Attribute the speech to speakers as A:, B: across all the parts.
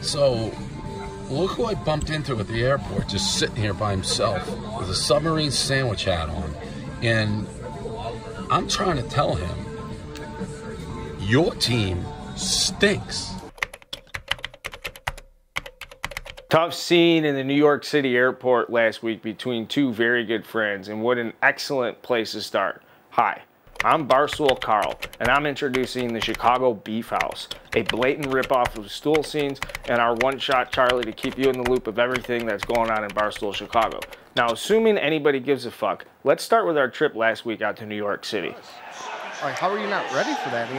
A: So, look who I bumped into at the airport, just sitting here by himself with a submarine sandwich hat on. And I'm trying to tell him, your team stinks.
B: Tough scene in the New York City airport last week between two very good friends, and what an excellent place to start. Hi, I'm Barstool Carl, and I'm introducing the Chicago Beef House, a blatant ripoff of stool scenes and our one-shot Charlie to keep you in the loop of everything that's going on in Barstool Chicago. Now, assuming anybody gives a fuck, let's start with our trip last week out to New York City.
C: All right, how are you not ready for that?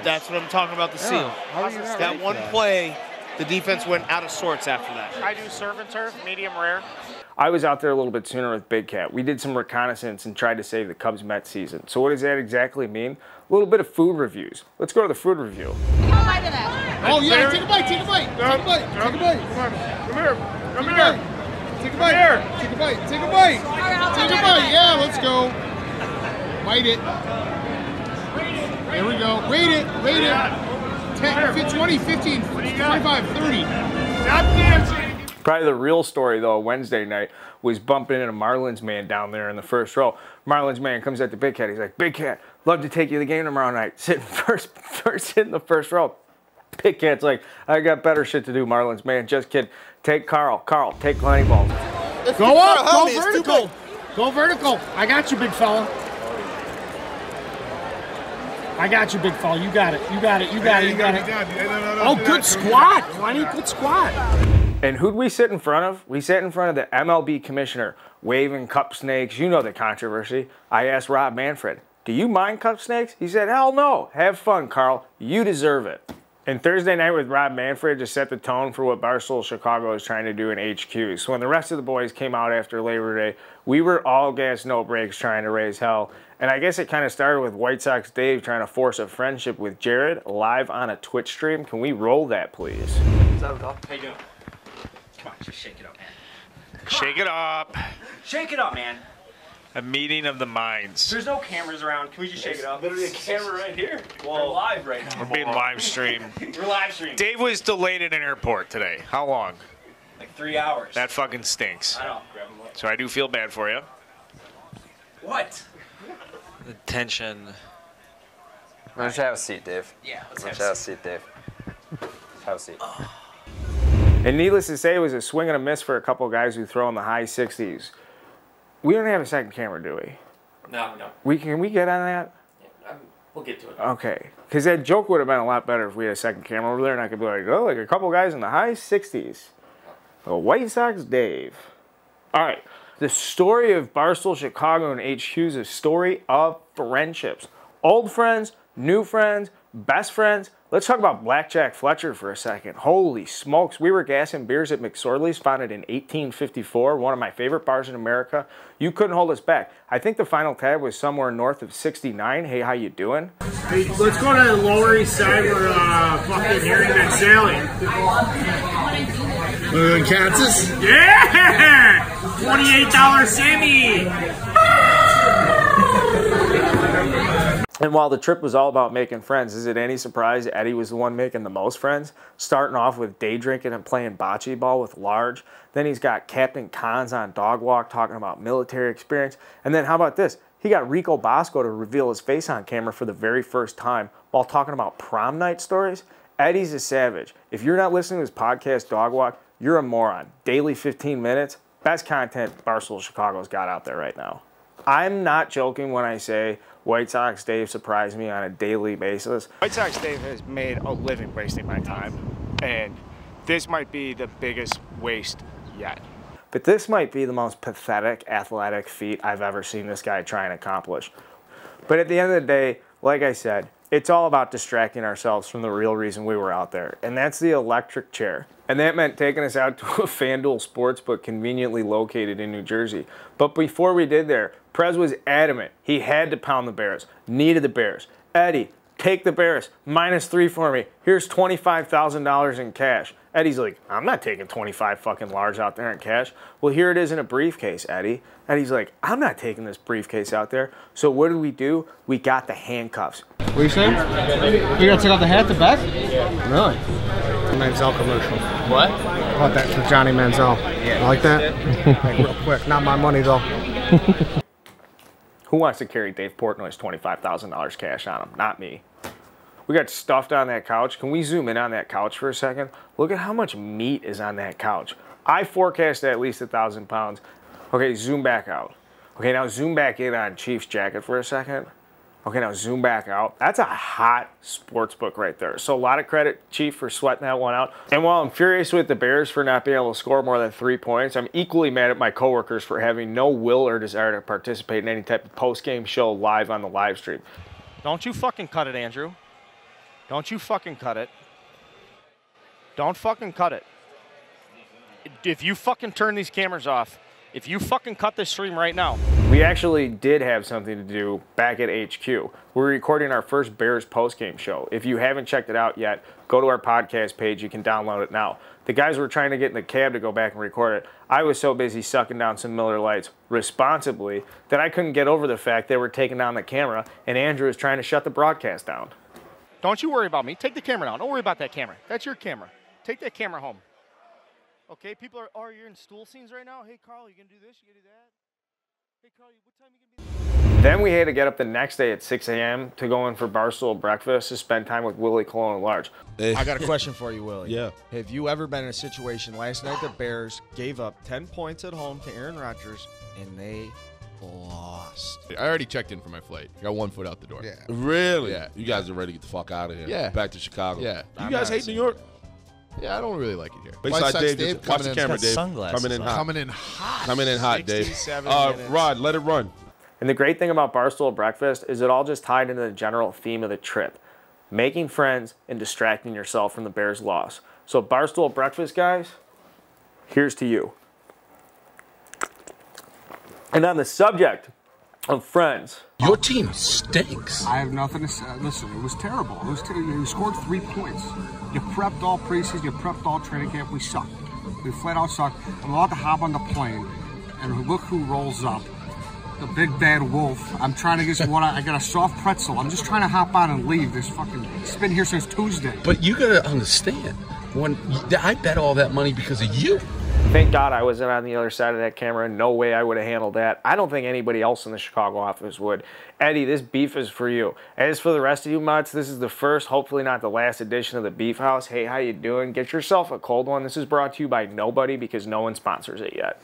D: That's what I'm talking about, the seal.
C: How are you not
D: That
C: ready
D: one
C: for that?
D: play, the defense went out of sorts after that.
E: I do serve and turf, medium rare.
B: I was out there a little bit sooner with Big Cat. We did some reconnaissance and tried to save the Cubs-Mets season. So what does that exactly mean? A little bit of food reviews. Let's go to the food review.
C: Oh, yeah, take a bite, take a bite, take a bite, take a bite.
E: Come here. Come here.
C: Take a bite, take a bite, take a bite. Take a bite, yeah, let's go. Bite it. There we go. Rate it, rate it. 10, 20, 15, 25, 30.
B: Probably the real story, though, Wednesday night was bumping into Marlins man down there in the first row. Marlins man comes at the Big Cat. He's like, Big Cat, love to take you to the game tomorrow night. Sit in the first row. Big Cat's like, I got better shit to do, Marlins man. Just kidding. Take Carl. Carl, take plenty balls.
C: Go up, go vertical. Go vertical. I got you, big fella. I got you, big fella. You got it. You got it. You got it. You got it. Oh, good squat. Plenty good squat.
B: And who'd we sit in front of? We sat in front of the MLB commissioner, waving cup snakes. You know the controversy. I asked Rob Manfred, do you mind cup snakes? He said, hell no. Have fun, Carl. You deserve it. And Thursday night with Rob Manfred just set the tone for what Barstool Chicago is trying to do in HQ. So when the rest of the boys came out after Labor Day, we were all gas, no brakes trying to raise hell. And I guess it kind of started with White Sox Dave trying to force a friendship with Jared live on a Twitch stream. Can we roll that, please?
F: What's up, dog? How you doing? Come on, just shake it up, man.
E: Shake it up.
F: Shake it up, man.
E: A meeting of the minds.
F: There's no cameras around. Can we just shake it up?
G: Literally a camera right here.
F: We're live right now.
E: We're being live streamed.
F: We're live streaming.
E: Dave was delayed at an airport today. How long?
F: Like 3 hours.
E: That fucking stinks.
F: I know. Grab him up.
E: So I do feel bad for you.
F: What?
G: The tension.
H: Why don't you have a seat, Dave?
F: Yeah, let's
H: Why
F: have
H: don't you have
F: a
H: a seat, Dave? Have a seat.
B: And needless to say, it was a swing and a miss for a couple guys who throw in the high 60s. We don't have a second camera, do we?
F: No.
B: Can we get on that?
F: Yeah, we'll get to it.
B: Okay. Because that joke would have been a lot better if we had a second camera over there, and I could be like, oh, like a couple guys in the high 60s. The White Sox Dave. All right. The story of Barstool Chicago and HQ is a story of friendships. Old friends, new friends, best friends. Let's talk about Blackjack Fletcher for a second. Holy smokes, we were gassing beers at McSorley's, founded in 1854, one of my favorite bars in America. You couldn't hold us back. I think the final tab was somewhere north of 69. Hey, how you doing?
C: Hey, let's go to the Lower East Side where fucking Harry met Sally.
A: We're in Kansas?
C: Yeah! $28 Sammy!
B: And while the trip was all about making friends, is it any surprise Eddie was the one making the most friends? Starting off with day drinking and playing bocce ball with Large. Then he's got Captain Cons on Dog Walk talking about military experience. And then how about this? He got Rico Bosco to reveal his face on camera for the very first time while talking about prom night stories. Eddie's a savage. If you're not listening to his podcast, Dog Walk, you're a moron. Daily 15 minutes. Best content Barstool Chicago's got out there right now. I'm not joking when I say White Sox Dave surprised me on a daily basis.
I: White Sox Dave has made a living wasting my time, and this might be the biggest waste yet.
B: But this might be the most pathetic athletic feat I've ever seen this guy try and accomplish. But at the end of the day, like I said, it's all about distracting ourselves from the real reason we were out there, and that's the electric chair. And that meant taking us out to a FanDuel Sportsbook conveniently located in New Jersey. But before we did there, Prez was adamant. He had to pound the Bears, needed the Bears. Eddie, take the Bears, -3 for me. Here's $25,000 in cash. Eddie's like, I'm not taking 25 fucking large out there in cash. Well, here it is in a briefcase, Eddie. Eddie's like, I'm not taking this briefcase out there. So what did we do? We got the handcuffs.
C: What are you saying? You gotta take off the hat, the back? Really? Manziel commercial.
D: What?
C: Bought that for Johnny Manziel. Yeah. You like that? Like, real quick. Not my money, though.
B: Who wants to carry Dave Portnoy's $25,000 cash on him? Not me. We got stuffed on that couch. Can we zoom in on that couch for a second? Look at how much meat is on that couch. I forecast at least 1,000 pounds. Okay, zoom back out. Okay, now zoom back in on Chief's jacket for a second. Okay, now zoom back out. That's a hot sports book right there. So a lot of credit, Chief, for sweating that one out. And while I'm furious with the Bears for not being able to score more than 3 points, I'm equally mad at my coworkers for having no will or desire to participate in any type of post-game show live on the live stream.
I: Don't you fucking cut it, Andrew. Don't you fucking cut it. Don't fucking cut it. If you fucking turn these cameras off, if you fucking cut this stream right now.
B: We actually did have something to do back at HQ. We're recording our first Bears postgame show. If you haven't checked it out yet, go to our podcast page. You can download it now. The guys were trying to get in the cab to go back and record it. I was so busy sucking down some Miller Lights responsibly that I couldn't get over the fact they were taking down the camera and Andrew was trying to shut the broadcast down.
I: Don't you worry about me. Take the camera down. Don't worry about that camera. That's your camera. Take that camera home. Okay, people are, oh, you're in stool scenes right now? Hey, Carl, you gonna do this? You gonna do that? Hey, Carl, what time you gonna be?
B: Then we had to get up the next day at 6 a.m. to go in for Barstool breakfast to spend time with Willie Colon Large.
J: I got a question for you, Willie.
K: Yeah.
J: Have you ever been in a situation last night the Bears gave up 10 points at home to Aaron Rodgers and they lost?
K: I already checked in for my flight. Got 1 foot out the door.
C: Yeah.
K: Really?
H: Yeah. You guys are ready to get the fuck out of here.
K: Yeah.
H: Back to Chicago.
K: Yeah. You
J: I'm
K: guys
J: not
K: hate New
J: saying
K: York?
J: that.
K: Yeah, I don't really like it here.
C: White
K: Besides
C: Sox
K: Dave,
C: Dave
K: just watch the
C: coming in.
K: camera,
G: He's got
K: Dave.
G: sunglasses
K: Coming in
G: on.
K: hot.
C: Coming in hot.
K: Coming in hot, Dave.
J: 67 minutes.
K: Rod, let it run.
B: And the great thing about Barstool Breakfast is it all just tied into the general theme of the trip. Making friends and distracting yourself from the Bears' loss. So Barstool Breakfast, guys, here's to you. And on the subject of friends.
A: Your team stinks.
C: I have nothing to say. Listen, it was terrible. It was you scored 3 points. You prepped all preseason. You prepped all training camp. We sucked. We flat out sucked. I'm about to hop on the plane, and look who rolls up. The big bad wolf. I'm trying to get some water. I got a soft pretzel. I'm just trying to hop on and leave. It's been here since Tuesday.
A: But you gotta understand, when I bet all that money because of you.
B: Thank God I wasn't on the other side of that camera. No way I would have handled that. I don't think anybody else in the Chicago office would. Eddie, this beef is for you. As for the rest of you mutts, this is the first, hopefully not the last edition of the Beef House. Hey, how you doing? Get yourself a cold one. This is brought to you by nobody because no one sponsors it yet.